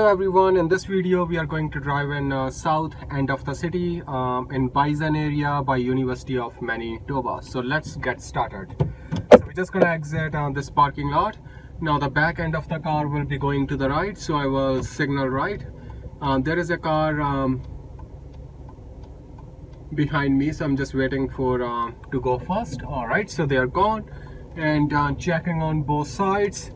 Hello everyone, in this video we are going to drive in south end of the city in Bison area by University of Manitoba. So let's get started. So we're just gonna exit this parking lot. Now the back end of the car will be going to the right, so I will signal right. There is a car behind me, so I'm just waiting for to go first. All right, so they are gone, and checking on both sides.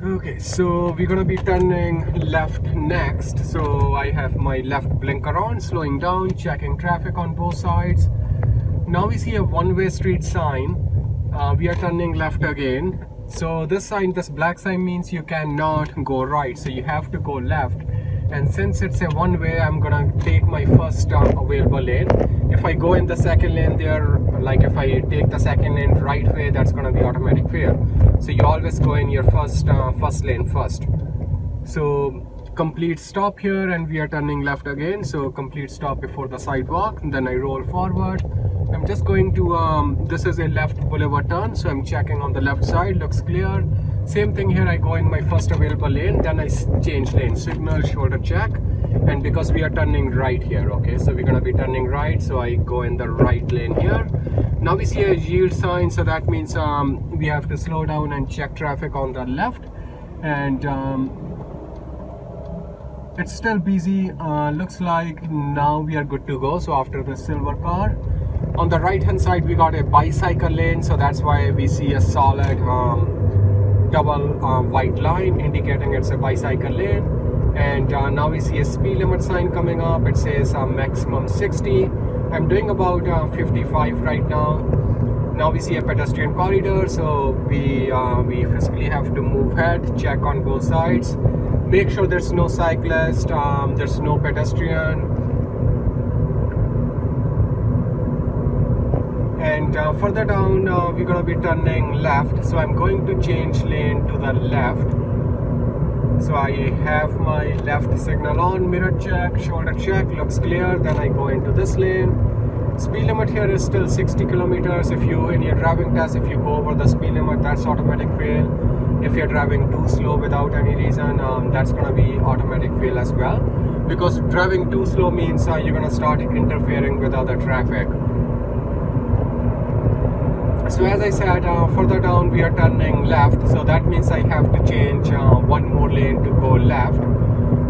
Okay, so we're gonna be turning left next. So I have my left blinker on, slowing down, checking traffic on both sides. Now we see a one-way street sign. We are turning left again. So this sign, this black sign, means you cannot go right, so you have to go left. And since it's a one-way, I'm gonna take my first available lane. If I go in the second lane there, like if I take the second lane right way, that's gonna be automatic fail. So you always go in your first lane first. So complete stop here, and we are turning left again. So complete stop before the sidewalk, and then I roll forward. I'm just going to this is a left boulevard turn, so I'm checking on the left side, looks clear. Same thing here, I go in my first available lane, then I change lane, signal, shoulder check. And because we are turning right here, okay, so we're gonna be turning right, so I go in the right lane here. Now we see a yield sign, so that means we have to slow down and check traffic on the left. And it's still busy. Looks like now we are good to go. So after the silver car, on the right hand side we got a bicycle lane, so that's why we see a solid double white line indicating it's a bicycle lane. And now we see a speed limit sign coming up. It says maximum 60. I'm doing about 55 right now. Now we see a pedestrian corridor, so we physically have to move ahead, check on both sides, make sure there's no cyclist, there's no pedestrian. And further down, we're going to be turning left, so I'm going to change lane to the left. So I have my left signal on, mirror check, shoulder check, looks clear. Then I go into this lane. Speed limit here is still 60 kilometers. If you, in your driving test, if you go over the speed limit, that's automatic fail. If you're driving too slow without any reason, that's going to be automatic fail as well. Because driving too slow means you're going to start interfering with other traffic. So as I said, further down we are turning left, so that means I have to change one more lane to go left.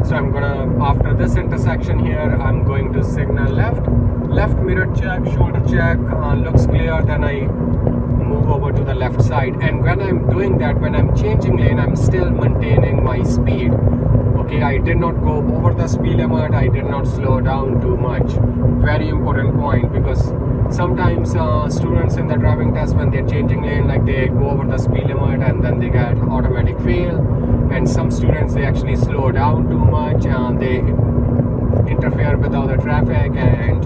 So I'm gonna, after this intersection here, I'm going to signal left, mirror check, shoulder check, looks clear. Then I move over to the left side, and when I'm doing that, when I'm changing lane, I'm still maintaining my speed. Okay, I did not go over the speed limit, I did not slow down too much. Very important point, because sometimes students in the driving test, when they're changing lane, like they go over the speed limit and then they get automatic fail. And some students, they actually slow down too much, they interfere with other traffic, and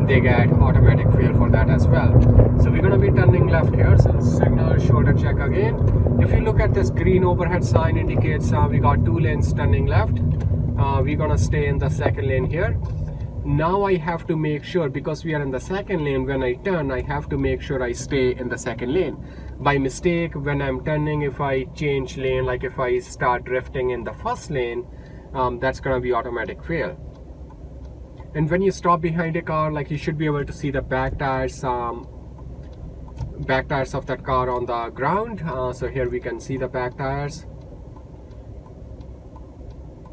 they get automatic fail for that as well. So we're going to be turning left here, so signal, shoulder check again. If you look at this green overhead sign, indicates we got two lanes turning left. We're going to stay in the second lane here. Now I have to make sure, because we are in the second lane, when I turn, I have to make sure I stay in the second lane. By mistake, when I'm turning, if I change lane, like if I start drifting in the first lane, that's going to be automatic fail. And when you stop behind a car, like you should be able to see the back tires of that car on the ground. So here we can see the back tires.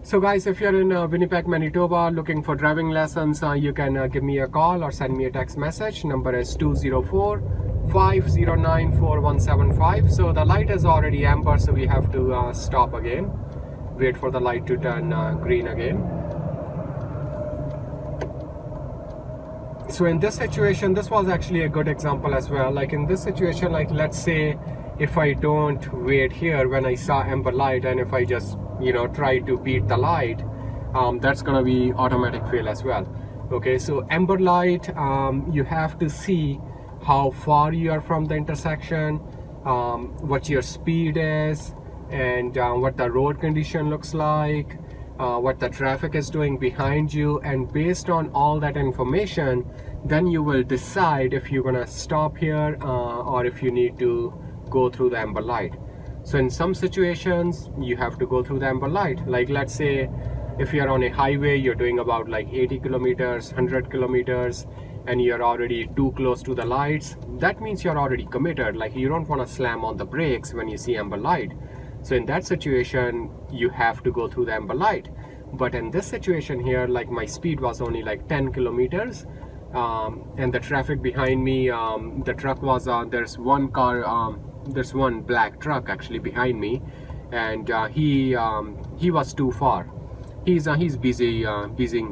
So guys, if you're in Winnipeg, Manitoba looking for driving lessons, you can give me a call or send me a text message. Number is 204-509-4175. So the light is already amber, so we have to stop again. Wait for the light to turn green again. So in this situation, this was actually a good example as well. Like in this situation, like let's say if I don't wait here when I saw amber light, and if I just try to beat the light, that's gonna be automatic fail as well. Okay, so amber light, you have to see how far you are from the intersection, what your speed is, and what the road condition looks like, what the traffic is doing behind you, and based on all that information, then you will decide if you're gonna stop here or if you need to go through the amber light. So in some situations you have to go through the amber light. Like let's say if you're on a highway, you're doing about like 80 kilometers, 100 kilometers, and you're already too close to the lights, that means you're already committed. Like you don't want to slam on the brakes when you see amber light. So in that situation, you have to go through the amber light. But in this situation here, like my speed was only like 10 kilometers, and the traffic behind me, the truck was, there's one car, there's one black truck actually behind me, and he was too far. He's busy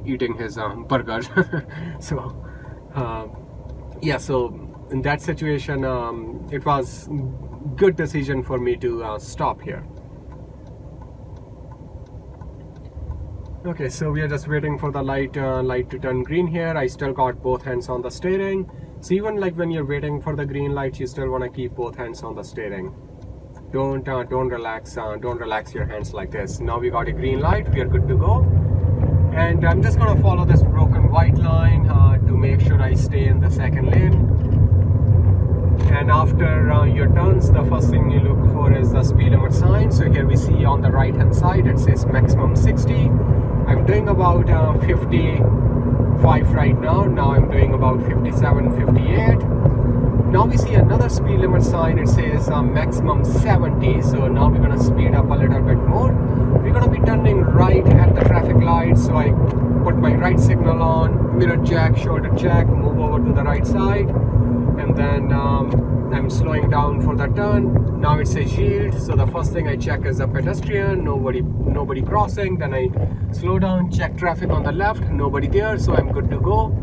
eating his burgers. So yeah, so in that situation, it was good decision for me to stop here. Okay, so we are just waiting for the light to turn green here. I still got both hands on the steering. So even like when you're waiting for the green light, you still want to keep both hands on the steering. Don't relax your hands like this. Now we got a green light, we are good to go. And I'm just gonna follow this broken white line to make sure I stay in the second lane. And after your turns, the first thing you look for is the speed limit sign. So here we see on the right hand side, it says maximum 60. I'm doing about 55 right now. Now I'm doing about 57, 58. Now we see another speed limit sign, it says maximum 70. So now we're going to speed up a little bit more. We're going to be turning right at the traffic light. So I put my right signal on, mirror check, shoulder check, move over to the right side. And then I'm slowing down for the turn. Now it says yield. So the first thing I check is a pedestrian, nobody crossing. Then I slow down, check traffic on the left, nobody there, so I'm good to go.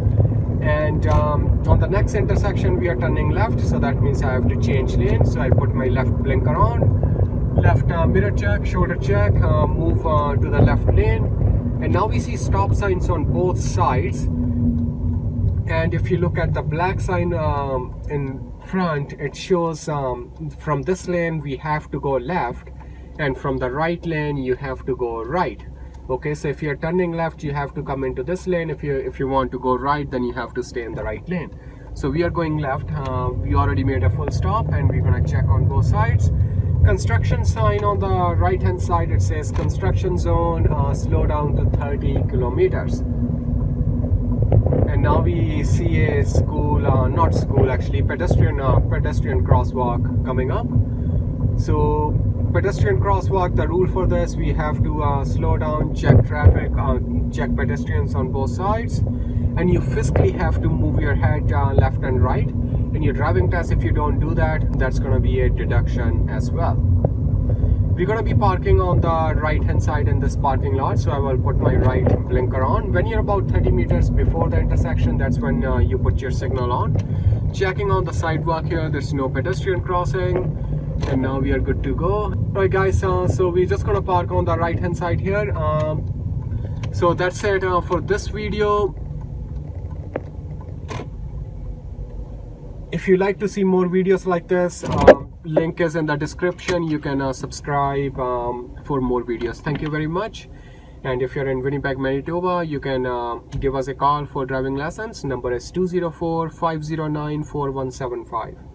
And on the next intersection we are turning left, so that means I have to change lane. So I put my left blinker on, left mirror check, shoulder check, move to the left lane. And now we see stop signs on both sides. And if you look at the black sign in front, it shows from this lane we have to go left, and from the right lane you have to go right. Okay, so if you're turning left, you have to come into this lane. If you want to go right, then you have to stay in the right lane. So we are going left. We already made a full stop, and we're gonna check on both sides. Construction sign on the right hand side, it says construction zone, slow down to 30 kilometers. And now we see a school, not school actually, pedestrian crosswalk coming up. So pedestrian crosswalk, the rule for this, we have to slow down, check traffic, check pedestrians on both sides, and you physically have to move your head left and right. In your driving test, if you don't do that, that's going to be a deduction as well. We're going to be parking on the right hand side in this parking lot, so I will put my right blinker on. When you're about 30 meters before the intersection, that's when you put your signal on. Checking on the sidewalk here, there's no pedestrian crossing, and now we are good to go. Alright guys, so we're just going to park on the right hand side here. So that's it for this video. If you like to see more videos like this, link is in the description. You can subscribe for more videos. Thank you very much. And if you're in Winnipeg, Manitoba, you can give us a call for driving lessons. Number is 204-509-4175.